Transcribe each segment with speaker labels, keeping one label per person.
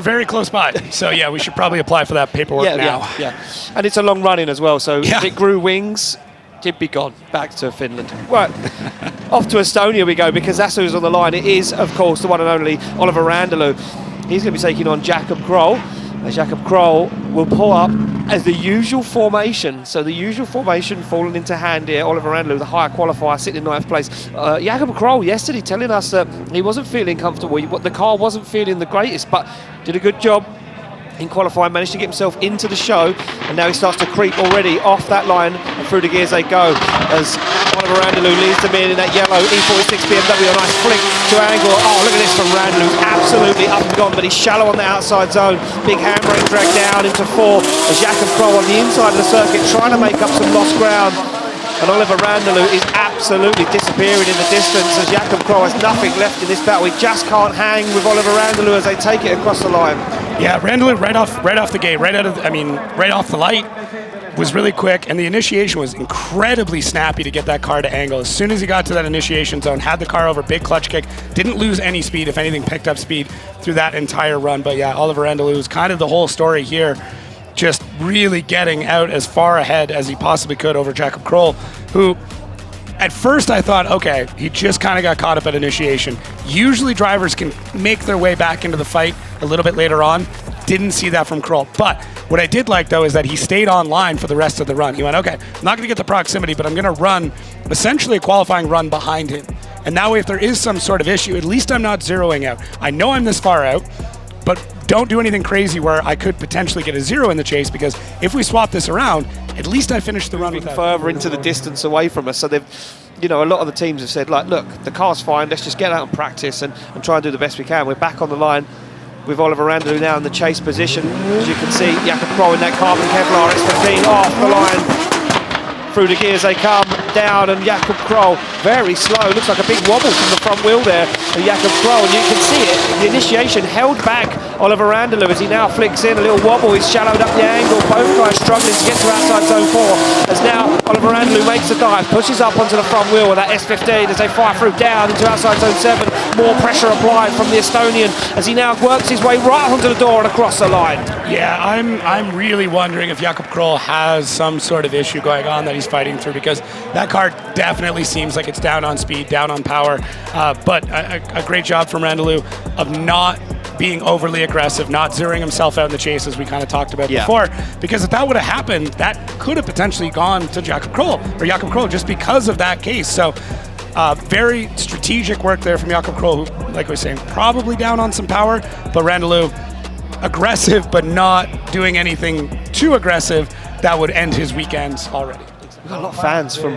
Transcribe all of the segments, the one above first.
Speaker 1: very close by. So, yeah, we should probably apply for that paperwork now.
Speaker 2: Yeah. And it's a long run-in as well, so if it grew wings, it'd be gone back to Finland. Right, off to Estonia we go, because that's who's on the line. It is, of course, the one and only Oliver Randalu. He's going to be taking on Jakub Krol. Jakub Krol will pull up as the usual formation. So the usual formation falling into hand here. Oliver Randalu, the higher qualifier, sitting in 9th place. Jakub Krol yesterday telling us that he wasn't feeling comfortable. The car wasn't feeling the greatest, but did a good job in qualifying, managed to get himself into the show, and now he starts to creep already off that line and through the gears they go as Oliver Randalu leads them in that yellow E46 BMW. A nice flick to angle. Oh, look at this from Randalu, absolutely up and gone, but he's shallow on the outside zone. Big handbrake drag down into 4 as Jakub Krol on the inside of the circuit trying to make up some lost ground. And Oliver Randalu is absolutely disappearing in the distance as Jakub Krol has nothing left in this battle. He just can't hang with Oliver Randalu as they take it across the line.
Speaker 1: Yeah, Randalu right off the gate, right off the light, was really quick, and the initiation was incredibly snappy to get that car to angle. As soon as he got to that initiation zone, had the car over, big clutch kick, didn't lose any speed. If anything, picked up speed through that entire run. But yeah, Oliver Randalu is kind of the whole story here. Just really getting out as far ahead as he possibly could over Jakub Krol, who at first I thought, okay, he just kind of got caught up at initiation. Usually drivers can make their way back into the fight a little bit later on. Didn't see that from Krol. But what I did like, though, is that he stayed online for the rest of the run. He went, okay, I'm not going to get the proximity, but I'm going to run essentially a qualifying run behind him. And that way, if there is some sort of issue, at least I'm not zeroing out. I know I'm this far out, but don't do anything crazy where I could potentially get a 0 in the chase, because if we swap this around, at least I finished the run without
Speaker 2: further into the distance away from us. So they've, a lot of the teams have said, like, look, the car's fine, let's just get out and practice and try and do the best we can. We're back on the line with Oliver Randalu now in the chase position. As you can see, Jakub Krol in that carbon Kevlar X15 off the line. Through the gears they come, down, and Jakub Krol very slow. Looks like a big wobble from the front wheel there. And Jakub Krol, and you can see it, the initiation held back Oliver Randalu as he now flicks in a little wobble. He's shallowed up the angle. Both guys struggling to get to outside zone 4. As now Oliver Randalu makes the dive, pushes up onto the front wheel with that S15 as they fire through down into outside zone 7. More pressure applied from the Estonian as he now works his way right onto the door and across the line.
Speaker 1: Yeah, I'm really wondering if Jakub Krol has some sort of issue going on that he's fighting through, because that car definitely seems like it's down on speed, down on power. But a great job from Randalu of not being overly aggressive, not zeroing himself out in the chase, as we kind of talked about before. Because if that would have happened, that could have potentially gone to Jakub Krol just because of that case. So very strategic work there from Jakub Krol, who, like we were saying, probably down on some power, but Randalu aggressive, but not doing anything too aggressive that would end his weekends already.
Speaker 2: We've got a lot of fans from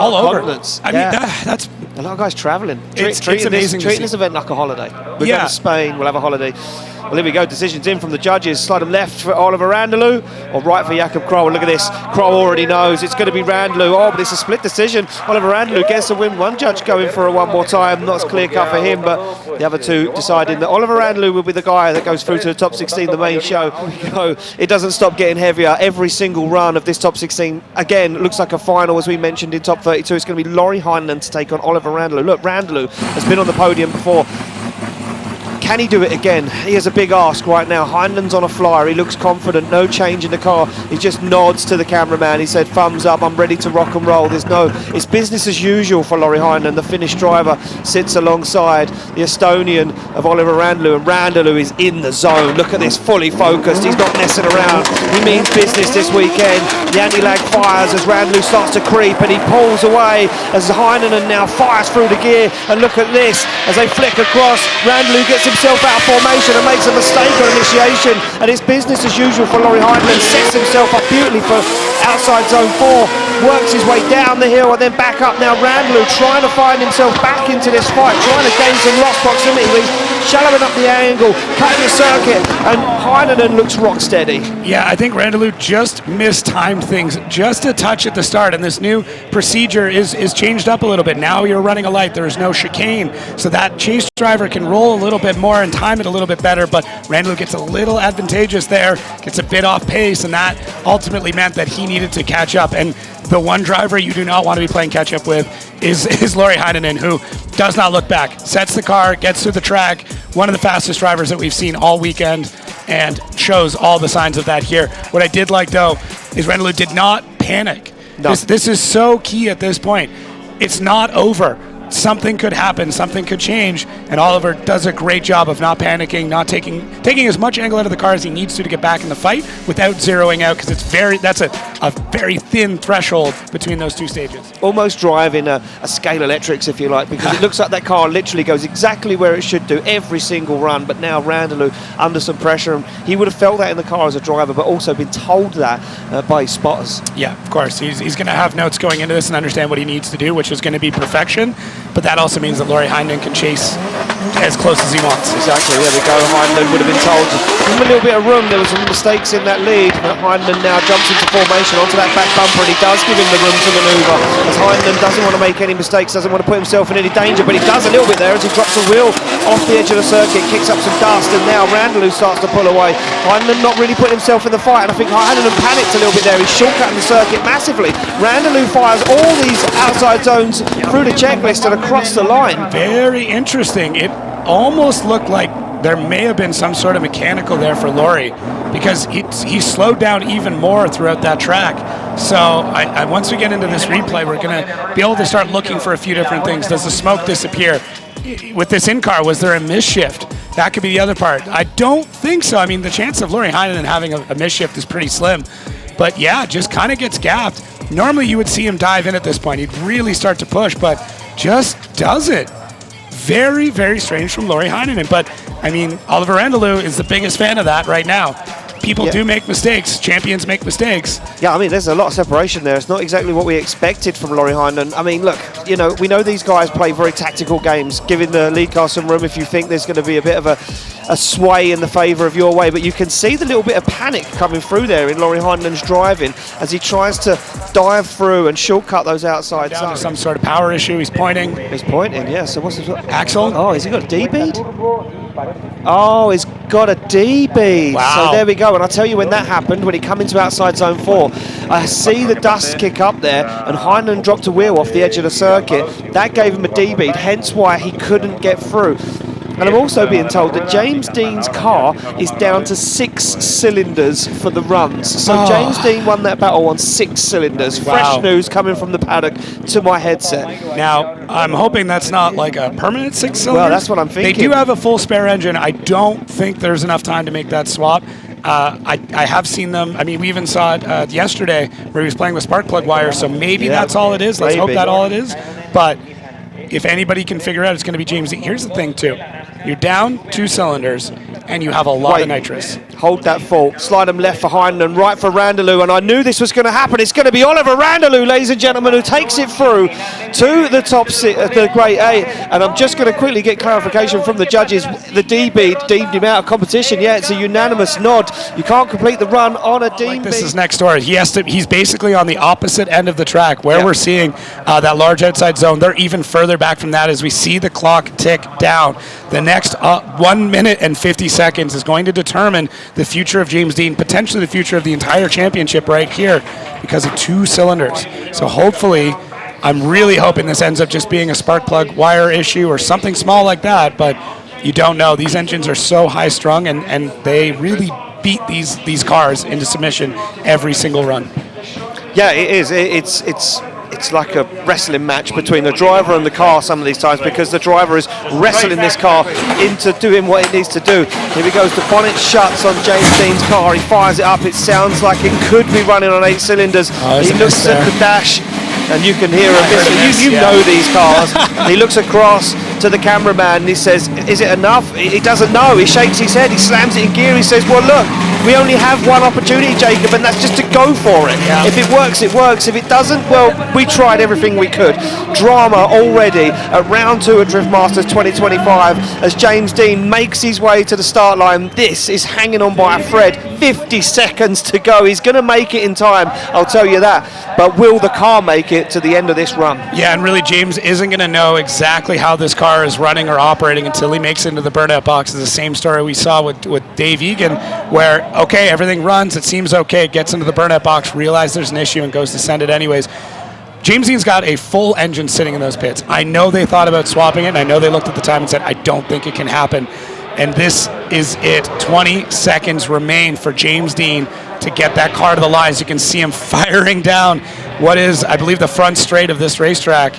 Speaker 1: all over.
Speaker 2: Continents.
Speaker 1: I mean, that's
Speaker 2: a lot of guys travelling.
Speaker 1: It's amazing.
Speaker 2: Treating this event like a holiday. We're going to Spain, we'll have a holiday. Well, here we go, decisions in from the judges. Slide them left for Oliver Randalu, or right for Jakub Krol. Look at this, Krol already knows it's going to be Randalu. Oh, but it's a split decision. Oliver Randalu gets the win. One judge going for a one more time. Not as clear cut for him, but the other two deciding that Oliver Randalu will be the guy that goes through to the top 16, the main show. It doesn't stop getting heavier. Every single run of this top 16, again, looks like a final, as we mentioned in top 32. It's going to be Lauri Heinonen to take on Oliver Randalu. Look, Randalu has been on the podium before. Can he do it again? He has a big ask right now. Heinenen's on a flyer. He looks confident. No change in the car. He just nods to the cameraman. He said, thumbs up. I'm ready to rock and roll. It's business as usual for Lauri Heinonen. The Finnish driver sits alongside the Estonian of Oliver Randalu, and Randalu is in the zone. Look at this, fully focused. He's not messing around. He means business this weekend. The anti-lag fires as Randalu starts to creep, and he pulls away as Heinonen now fires through the gear. And look at this, as they flick across, Randalu gets himself out of formation and makes a mistake on initiation, and it's business as usual for Lauri Heinonen. Sets himself up beautifully for outside zone 4, works his way down the hill and then back up. Now Randalu trying to find himself back into this fight, trying to gain some lost proximity. He's shallowing up the angle, cutting the circuit, and Heinonen looks rock steady. Yeah, I think Randalu just mistimed things just a touch at the start, and this new procedure is changed up a little bit. Now you're running a light, there's no chicane, so that chase driver can roll a little bit more and time it a little bit better, but Randalu gets a little advantageous there, gets a bit off pace, and that ultimately meant that he needed to catch up. And the one driver you do not want to be playing catch up with is Lauri Heinonen, who does not look back, sets the car, gets through the track,
Speaker 1: one of the fastest drivers that we've seen all weekend and shows all the signs of that here. What I did like, though, is Randalu did not panic. No. This is so key at this point. It's not over. Something could happen, something could change, and Oliver does a great job of not panicking, not taking as much angle out of the car as he needs to get back in the fight without zeroing out, because that's a very thin threshold between those two stages.
Speaker 2: Almost driving a scale electrics, if you like, because it looks like that car literally goes exactly where it should do every single run, but now Randalu under some pressure, and he would have felt that in the car as a driver, but also been told that by his spotters.
Speaker 1: Yeah, of course. He's going to have notes going into this and understand what he needs to do, which is going to be perfection. But that also means that Lauri Heinonen can chase as close as he wants.
Speaker 2: Exactly, there we go. Heinonen would have been told, give him a little bit of room. There were some mistakes in that lead, but Heinonen now jumps into formation onto that back bumper, and he does give him the room to manoeuvre, as Heinonen doesn't want to make any mistakes, doesn't want to put himself in any danger, but he does a little bit there as he drops a wheel off the edge of the circuit, kicks up some dust, and now Randalu starts to pull away. Heinonen not really putting himself in the fight, and I think Heinonen panicked a little bit there. He's shortcutting the circuit massively. Randalu fires all these outside zones through the checklist and across the line.
Speaker 1: Very interesting. It almost looked like there may have been some sort of mechanical there for Lauri, because he slowed down even more throughout that track. So once we get into this replay, we're going to be able to start looking for a few different things. Does the smoke disappear? With this in-car, was there a misshift? That could be the other part. I don't think so. I mean, the chance of Lauri Heinonen having a misshift is pretty slim. But yeah, just kind of gets gapped. Normally you would see him dive in at this point. He'd really start to push, but just doesn't. Very, very strange from Lauri Heinonen. But, I mean, Oliver Randalu is the biggest fan of that right now. People do make mistakes. Champions make mistakes.
Speaker 2: Yeah, I mean, there's a lot of separation there. It's not exactly what we expected from Lauri Heinonen. I mean, look, you know, we know these guys play very tactical games, giving the lead car some room if you think there's going to be a bit of a sway in the favour of your way. But you can see the little bit of panic coming through there in Lauri Heinenen's driving as he tries to dive through and shortcut those outside
Speaker 1: down
Speaker 2: zones.
Speaker 1: To some sort of power issue. He's pointing.
Speaker 2: He's pointing, yeah. So what's his
Speaker 1: axle?
Speaker 2: Oh, has he got a D-bead? Oh, he's got a D-bead.
Speaker 1: Wow.
Speaker 2: So there we go. And I'll tell you when that happened, when he come into outside zone 4, I see the dust kick up there, and Heinonen dropped a wheel off the edge of the circuit. That gave him a D-bead, hence why he couldn't get through. And I'm also being told that James Deane's car is down to 6 cylinders for the runs. So James Deane won that battle on 6 cylinders. Fresh news coming from the paddock to my headset.
Speaker 1: Now, I'm hoping that's not like a permanent 6 cylinders.
Speaker 2: Well, that's what I'm thinking.
Speaker 1: They do have a full spare engine. I don't think there's enough time to make that swap. I have seen them. I mean, we even saw it yesterday where he was playing with spark plug wire, so maybe that's all it is. Let's hope that's all it is. But if anybody can figure out, it's going to be James Deane. Here's the thing, too. You're down 2 cylinders, and you have a lot of nitrous.
Speaker 2: Hold that fault. Slide them left for Heinonen, right for Randalu, and I knew this was going to happen. It's going to be Oliver Randalu, ladies and gentlemen, who takes it through to the top the Grade A. And I'm just going to quickly get clarification from the judges. The D-bead deemed him out of competition. Yeah, it's a unanimous nod. You can't complete the run on a D-bead.
Speaker 1: This is next door. He's basically on the opposite end of the track where we're seeing that large outside zone. They're even further back from that as we see the clock tick down. The next 1 minute and 50 seconds is going to determine the future of James Deane, potentially the future of the entire championship right here because of 2 cylinders. So hopefully, I'm really hoping this ends up just being a spark plug wire issue or something small like that, but you don't know. These engines are so high strung and they really beat these cars into submission every single run.
Speaker 2: Yeah, it is. It's like a wrestling match between the driver and the car some of these times, because the driver is wrestling this car into doing what it needs to do. Here he goes, the bonnet shuts on James Deane's car, he fires it up, it sounds like it could be running on 8 cylinders. He looks at the dash and you can hear him missing. You know these cars. He looks across to the cameraman and he says, is it enough? He doesn't know. He shakes his head, he slams it in gear, he says, well look, we only have one opportunity, Jacob, and that's just to go for it. Yeah. If it works, it works. If it doesn't, well, we tried everything we could. Drama already at round 2 of Drift Masters 2025 as James Deane makes his way to the start line. This is hanging on by a thread. 50 seconds to go. He's going to make it in time, I'll tell you that. But will the car make it to the end of this run?
Speaker 1: Yeah, and really James isn't going to know exactly how this car is running or operating until he makes it into the burnout box. It's the same story we saw with Dave Egan, where okay, everything runs, it seems okay, it gets into the burnout box, realizes there's an issue and goes to send it anyways. James Deane's got a full engine sitting in those pits. I know they thought about swapping it, and I know they looked at the time and said, I don't think it can happen. And this is it. 20 seconds remain for James Deane to get that car to the lines. You can see him firing down what is, I believe, the front straight of this racetrack.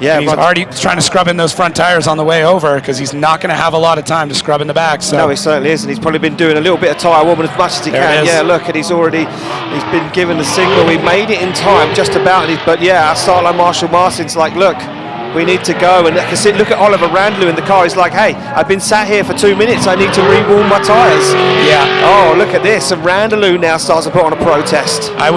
Speaker 1: Yeah, and he's already trying to scrub in those front tires on the way over because he's not going to have a lot of time to scrub in the back. So.
Speaker 2: No, he certainly isn't. He's probably been doing a little bit of tyre warming as much as he can. Yeah, look, and he's been given the signal. He made it in time, just about. But yeah, our start line Marshall Martin's like, look, we need to go. And look at Oliver Randalu in the car. He's like, hey, I've been sat here for 2 minutes. I need to re-warm my tyres.
Speaker 1: Yeah.
Speaker 2: Oh, look at this. And Randalu now starts to put on a protest.
Speaker 1: I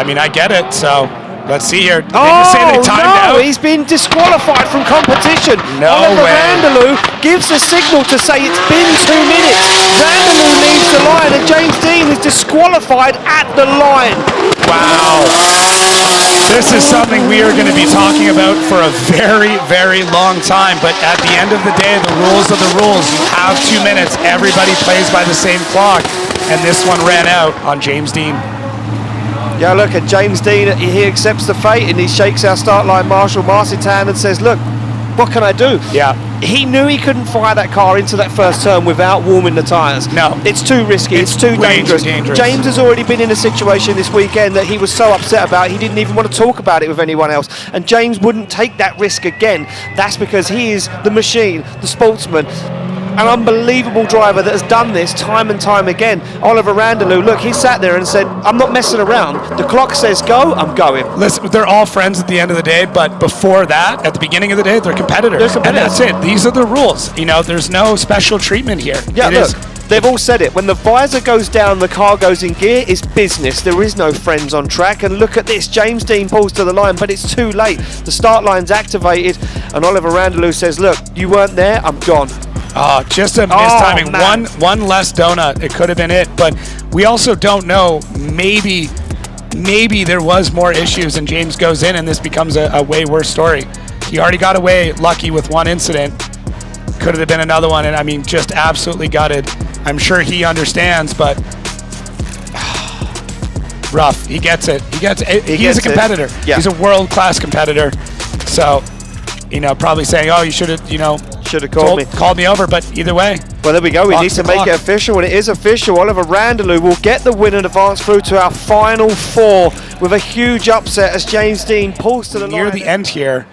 Speaker 1: mean, I get it, so... Let's see here.
Speaker 2: No, he's been disqualified from competition. Oliver Randalu gives a signal to say it's been 2 minutes. Randalu leaves the line and James Deane is disqualified at the line.
Speaker 1: Wow. This is something we are going to be talking about for a very, very long time. But at the end of the day, the rules are the rules. You have 2 minutes. Everybody plays by the same clock. And this one ran out on James Deane.
Speaker 2: Yeah, look at James Deane, he accepts the fate and he shakes our start line Marshall Martin's hand and says, look, what can I do?
Speaker 1: Yeah.
Speaker 2: He knew he couldn't fire that car into that first turn without warming the tyres.
Speaker 1: No.
Speaker 2: It's too risky, it's too dangerous. James has already been in a situation this weekend that he was so upset about, he didn't even want to talk about it with anyone else. And James wouldn't take that risk again. That's because he is the machine, the sportsman. An unbelievable driver that has done this time and time again. Oliver Randalu, look, he sat there and said, I'm not messing around. The clock says go, I'm going.
Speaker 1: Listen, they're all friends at the end of the day, but before that, at the beginning of the day, they're competitors. And that's it. These are the rules. You know, there's no special treatment here.
Speaker 2: Yeah, look, they've all said it. When the visor goes down, the car goes in gear, it's business. There is no friends on track. And look at this, James Deane pulls to the line, but it's too late. The start line's activated, and Oliver Randalu says, look, you weren't there, I'm gone.
Speaker 1: Oh, just a mistiming. One less donut. It could have been it. But we also don't know. Maybe there was more issues and James goes in and this becomes a way worse story. He already got away lucky with one incident. Could have been another one. And I mean, just absolutely gutted. I'm sure he understands, but rough. He gets it. He's a competitor. Yeah. He's a world-class competitor. So, you know, probably saying, oh, you should have, you know,
Speaker 2: should have called me
Speaker 1: over, but either way.
Speaker 2: Well, there we go. We need to make it official, and it is official. Oliver Randalu will get the win and advance through to our final four with a huge upset as James Deane pulls to the line.
Speaker 1: Near the end here,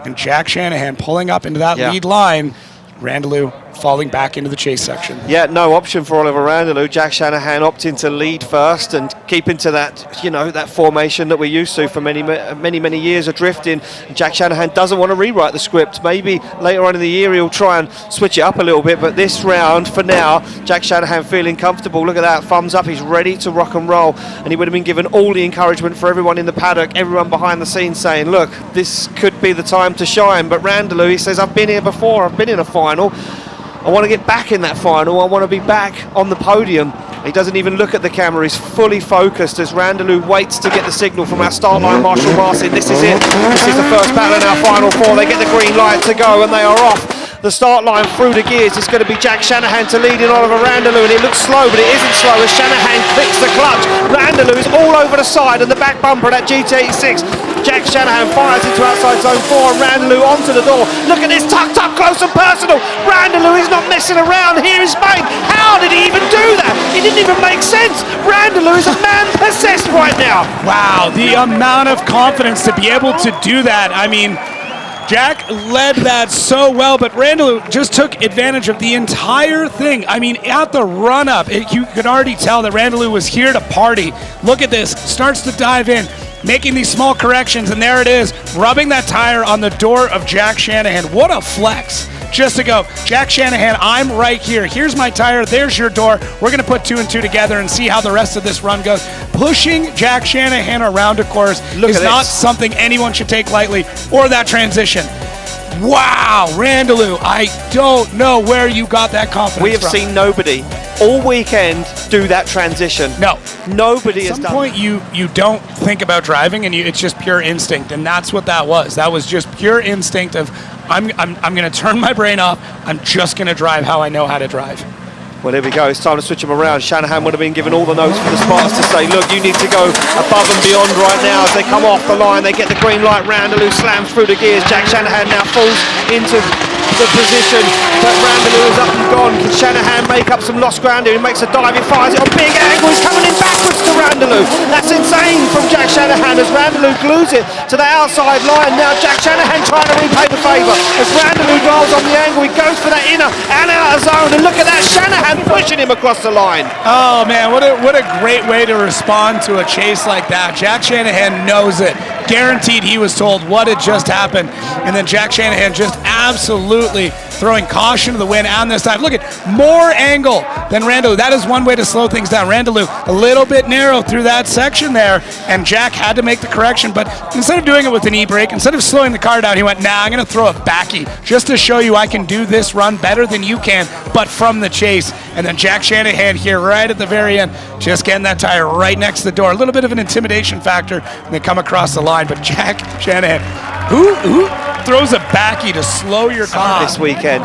Speaker 1: and Jack Shanahan pulling up into that lead line. Randalu falling back into the chase section.
Speaker 2: Yeah, no option for Oliver Randalu. Jack Shanahan opting to lead first and keeping to that, you know, that formation that we're used to for many years of drifting. Jack Shanahan doesn't want to rewrite the script. Maybe later on in the year he'll try and switch it up a little bit, but this round, for now, Jack Shanahan feeling comfortable. Look at that, thumbs up, he's ready to rock and roll, and he would have been given all the encouragement for everyone in the paddock, everyone behind the scenes saying, look, this could be the time to shine. But Randalu, he says, I've been here before, I've been in a final. I want to get back in that final. I want to be back on the podium. He doesn't even look at the camera. He's fully focused as Randalu waits to get the signal from our start line Marshall Martin. This is it. This is the first battle in our final four. They get the green light to go and they are off. The start line through the gears. It's going to be Jack Shanahan to lead in Oliver Randalu, and it looks slow, but it isn't slow as Shanahan clicks the clutch. Randalu is all over the side and the back bumper of that GT86. Jack Shanahan fires into outside zone 4 and Randalu onto the door. Look at this, tucked up close and personal. Randalu is not messing around. Here is Spain. How did he even do that? It didn't even make sense. Randalu is a man possessed right now.
Speaker 1: Wow, the amount of confidence to be able to do that. I mean, Jack led that so well, but Randalu just took advantage of the entire thing. I mean, at the run-up, you could already tell that Randalu was here to party. Look at this, starts to dive in, making these small corrections, and there it is, rubbing that tire on the door of Jack Shanahan. What a flex. Just to go, Jack Shanahan, I'm right here. Here's my tire, there's your door. We're going to put 2 and 2 together and see how the rest of this run goes. Pushing Jack Shanahan around a course is not something anyone should take lightly, or that transition. Wow, Randalu, I don't know where you got that confidence from.
Speaker 2: We have seen nobody all weekend do that transition.
Speaker 1: No.
Speaker 2: Nobody has done.
Speaker 1: At some point, you don't think about driving, and it's just pure instinct, and that's what that was. That was just pure instinct of, I'm going to turn my brain off. I'm just going to drive how I know how to drive.
Speaker 2: Well, there we go. It's time to switch him around. Shanahan would have been given all the notes for the spotters to say, look, you need to go above and beyond right now. As they come off the line, they get the green light. Randalu slams through the gears. Jack Shanahan now falls into the position, but Randalu is up and gone. Can Shanahan make up some lost ground here? He makes a dive, he fires it on big angle, he's coming in backwards to Randalu. That's insane from Jack Shanahan as Randalu glues it to the outside line. Now Jack Shanahan trying to repay the favour. As Randalu drives on the angle, he goes for that inner and out of zone, and look at that, Shanahan pushing him across the line.
Speaker 1: Oh man, what a great way to respond to a chase like that. Jack Shanahan knows it. Guaranteed he was told what had just happened, and then Jack Shanahan just absolutely throwing caution to the wind on this time. Look at more angle than Randalu. That is one way to slow things down. Randalu a little bit narrow through that section there, and Jack had to make the correction, but instead of doing it with an e-brake, instead of slowing the car down, he went, nah, I'm going to throw a backy just to show you I can do this run better than you can, but from the chase. And then Jack Shanahan here right at the very end, just getting that tire right next to the door. A little bit of an intimidation factor when they come across the line, but Jack Shanahan, who throws a backy to slow your car
Speaker 2: this weekend?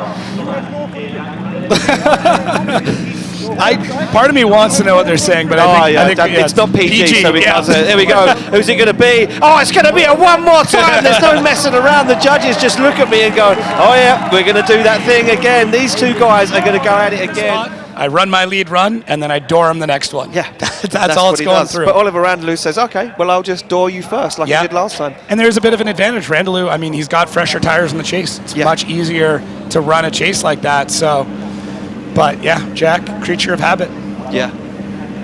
Speaker 1: Part of me wants to know what they're saying, but I think
Speaker 2: it's not PG, so because
Speaker 1: yeah.
Speaker 2: there we go. Who's it going to be? Oh, it's going to be a one more time. There's no messing around. The judges just look at me and go, oh yeah, we're going to do that thing again. These two guys are going to go at it again.
Speaker 1: I run my lead run, and then I door him the next one.
Speaker 2: Yeah,
Speaker 1: that's all it's going through.
Speaker 2: But Oliver Randalu says, okay, well, I'll just door you first, like he did last time.
Speaker 1: And there's a bit of an advantage. Randalu, I mean, he's got fresher tires in the chase. It's much easier to run a chase like that. So, but yeah, Jack, creature of habit.
Speaker 2: Yeah,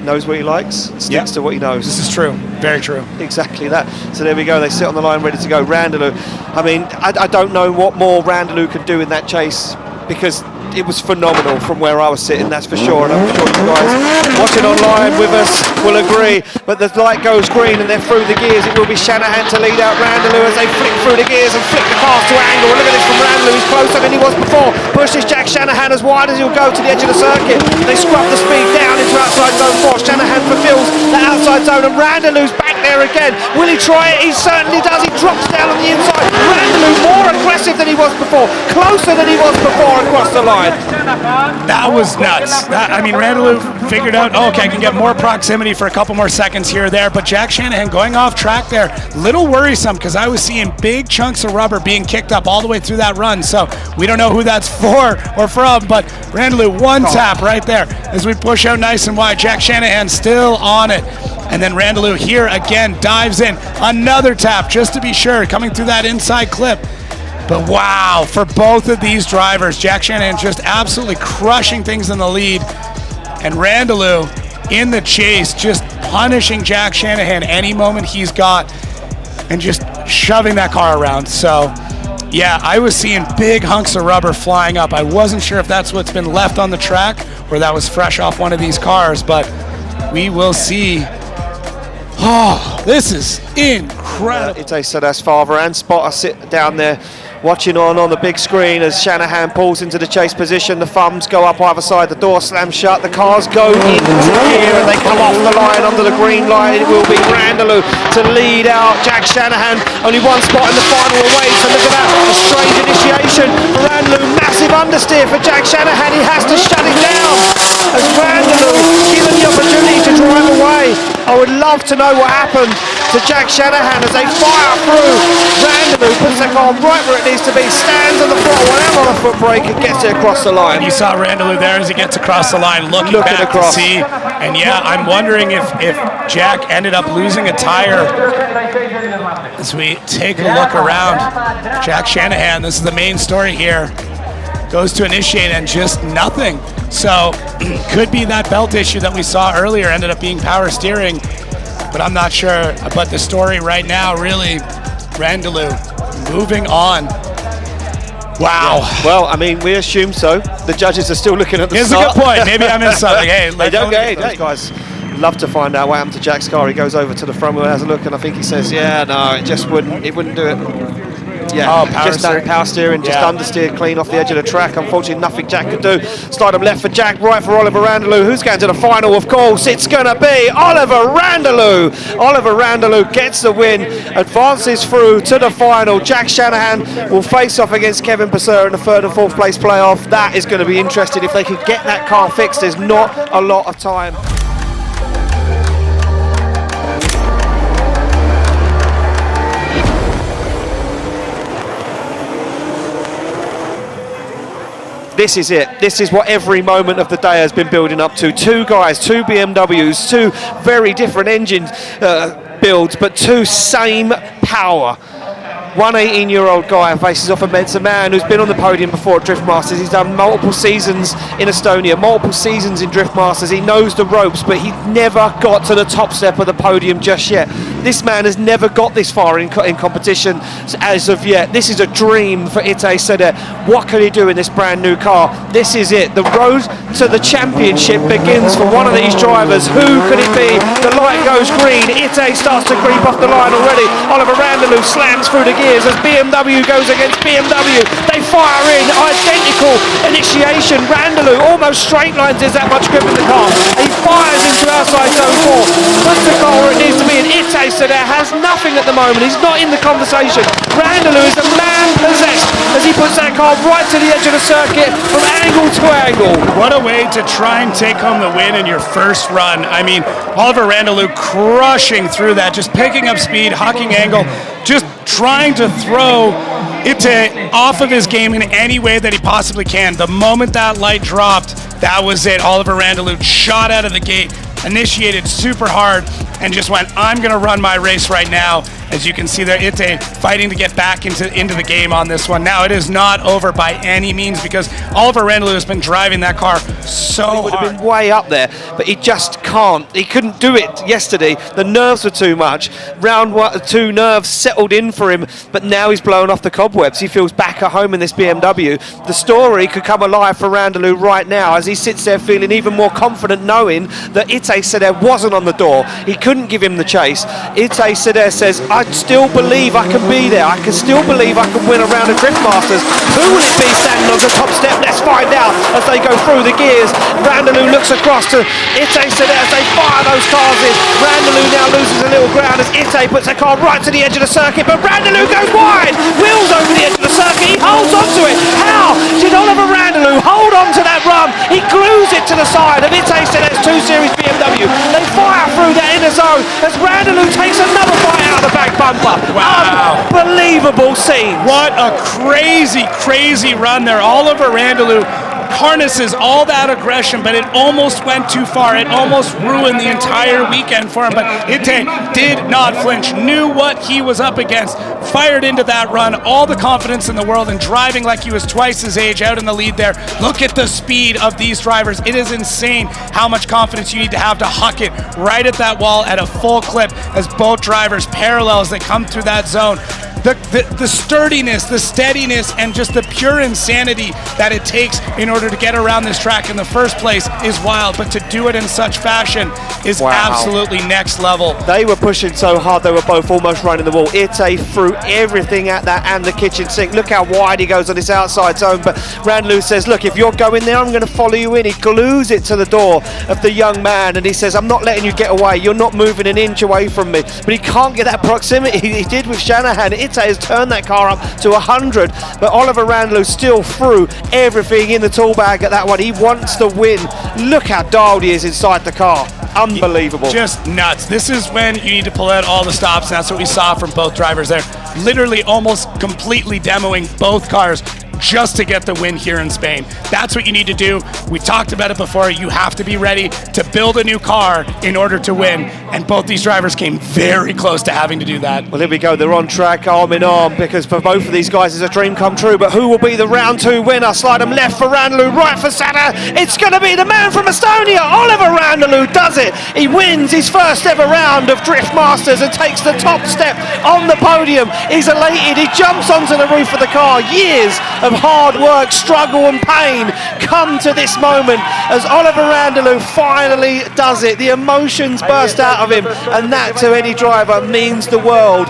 Speaker 2: knows what he likes, sticks to what he knows.
Speaker 1: This is true, very true.
Speaker 2: Exactly that. So there we go, they sit on the line ready to go. Randalu, I mean, I don't know what more Randalu could do in that chase, because it was phenomenal from where I was sitting, that's for sure, and I'm sure you guys watching online with us will agree. But the light goes green and they're through the gears. It will be Shanahan to lead out Randalu as they flick through the gears and flick the cars to angle. Look at this from Randalu, he's closer than he was before. Pushes Jack Shanahan as wide as he'll go to the edge of the circuit. They scrub the speed down into outside zone 4. Shanahan fulfills the outside zone, and Randalu's back there again. Will he try it? He certainly does. He drops down on the inside. Randalu more aggressive than he was before, closer than he was before across the line.
Speaker 1: That was nuts. I mean, Randalu figured out, okay, I can get more proximity for a couple more seconds here or there, but Jack Shanahan going off track there, little worrisome, because I was seeing big chunks of rubber being kicked up all the way through that run, so we don't know who that's for or from, but Randalu, one tap right there as we push out nice and wide. Jack Shanahan still on it. And then Randalu here again dives in, another tap just to be sure, coming through that inside clip. But wow, for both of these drivers, Jack Shanahan just absolutely crushing things in the lead, and Randalu in the chase, just punishing Jack Shanahan any moment he's got and just shoving that car around. So yeah, I was seeing big hunks of rubber flying up. I wasn't sure if that's what's been left on the track or that was fresh off one of these cars, but we will see. Oh, this is incredible.
Speaker 2: Itay Sadeh's father and Spotter sit down there watching on the big screen as Shanahan pulls into the chase position. The thumbs go up either side, the door slams shut, the cars go into gear and they come off the line under the green light. It will be Randalu to lead out Jack Shanahan. Only one spot in the final away, so look at that, a strange initiation for Randalu. Massive understeer for Jack Shanahan, he has to shut it down as Randalu given the opportunity to drive away. I would love to know what happened to Jack Shanahan as they fire through. Randalu puts the car right where it needs to be, stands on the throttle, whatever on the foot brake, and gets it across the line.
Speaker 1: You saw Randalu there as he gets across the line, looking back
Speaker 2: across
Speaker 1: to see. And yeah, I'm wondering if Jack ended up losing a tire. As we take a look around, Jack Shanahan, this is the main story here, goes to initiate and just nothing. So could be that belt issue that we saw earlier ended up being power steering, but I'm not sure. But the story right now, really, Randalu moving on. Wow.
Speaker 2: Yeah. Well, I mean, we assume so. The judges are still looking at the
Speaker 1: Here's
Speaker 2: start.
Speaker 1: a good point. Maybe I missed something. Hey,
Speaker 2: those guys love to find out what happened to Jack's car. He goes over to the front wheel and has a look, and I think he says, yeah, no, it wouldn't do it. Yeah, power steering, just understeered clean off the edge of the track. Unfortunately, nothing Jack could do. Start left for Jack, right for Oliver Randalu. Who's going to the final? Of course, it's going to be Oliver Randalu. Oliver Randalu gets the win, advances through to the final. Jack Shanahan will face off against Kevin Purser in the third and fourth place playoff. That is going to be interesting if they can get that car fixed. There's not a lot of time. this is it. This is what every moment of the day has been building up to. Two guys, two BMWs, two very different engine builds, but two same power. One 18-year-old guy faces off against a man who's been on the podium before at Drift Masters. He's done multiple seasons in Estonia, multiple seasons in Drift Masters. He knows the ropes, but he never got to the top step of the podium just yet. This man has never got this far in competition as of yet. This is a dream for Itay Sadeh. What can he do in this brand new car? This is it. The road to the championship begins for one of these drivers. Who could it be? The light goes green. Itay starts to creep off the line already. Oliver Randalu slams through the gears as BMW goes against BMW. They fire in, identical initiation. Randalu almost straight lines, there's that much grip in the car. He fires into outside zone 4. Puts the car where it needs to be, and Itay Sadeh has nothing at the moment. He's not in the conversation. Randalu is a man possessed as he puts that car right to the edge of the circuit from angle to angle.
Speaker 1: What a way to try and take home the win in your first run. I mean, Oliver Randalu crushing through that, just picking up speed, hawking angle, just trying to throw Itay off of his game in any way that he possibly can. The moment that light dropped, that was it. Oliver Randalu shot out of the gate, initiated super hard, and just went, I'm going to run my race right now. As you can see there, Itay fighting to get back into the game on this one. Now, it is not over by any means because Oliver Randalu has been driving that car so hard. He would have
Speaker 2: been way up there, but he just can't. He couldn't do it yesterday. The nerves were too much. Round 2 nerves settled in for him, but now he's blown off the cobwebs. He feels back at home in this BMW. The story could come alive for Randalu right now as he sits there feeling even more confident knowing that Itay Sadeh wasn't on the door. He couldn't give him the chase. Itay Sadeh says, I still believe I can be there. I can still believe I can win a round of Drift Masters. Who will it be standing on the top step? Let's find out as they go through the gears. Randalu looks across to Itay Sadeh as they fire those cars in. Randalu now loses a little ground as Itay puts a car right to the edge of the circuit, but Randalu goes wide. Wheels over the edge of the circuit. He holds on to it. How did Oliver Randalu hold on to that run? He glues it to the side of Itay Sadeh's 2 Series BMW. They fire through that inner zone as Randalu takes another bite out of the back bumper.
Speaker 1: Wow.
Speaker 2: Unbelievable scene.
Speaker 1: What a crazy, crazy run there. Oliver Randalu harnesses all that aggression, but it almost went too far. It almost ruined the entire weekend for him, but Itay did not flinch, knew what he was up against, fired into that run, all the confidence in the world, and driving like he was twice his age out in the lead there. Look at the speed of these drivers. It is insane how much confidence you need to huck it right at that wall at a full clip as both drivers parallel as they come through that zone. The sturdiness, the steadiness, and just the pure insanity that it takes in order to get around this track in the first place is wild, but to do it in such fashion is absolutely next level.
Speaker 2: They were pushing so hard they were both almost running the wall. Itay threw everything at that and the kitchen sink. Look how wide he goes on this outside zone, but Randalu says, look, if you're going there, I'm going to follow you in. He glues it to the door of the young man and he says, I'm not letting you get away. You're not moving an inch away from me. But he can't get that proximity he did with Shanahan. Itay has turned that car up to 100, but Oliver Randalu still threw everything in the tool bag at that one. He wants to win. Look how dialed he is inside the car. Unbelievable.
Speaker 1: Just nuts. This is when you need to pull out all the stops, and that's what we saw from both drivers there. Literally almost completely demoing both cars just to get the win here in Spain. That's what you need to do. We talked about it before. You have to be ready to build a new car in order to win, and both these drivers came very close to having to do that.
Speaker 2: Well, here we go. They're on track, arm in arm, because for both of these guys it's a dream come true. But who will be the round 2 winner? Slide them left for Randalu, right for Sadeh. It's going to be the man from Estonia. Oliver Randalu does it. He wins his first ever round of Drift Masters and takes the top step on the podium. He's elated. He jumps onto the roof of the car. Years of hard work, struggle and pain come to this moment as Oliver Randalu finally does it. The emotions burst out of him, and that to any driver means the world.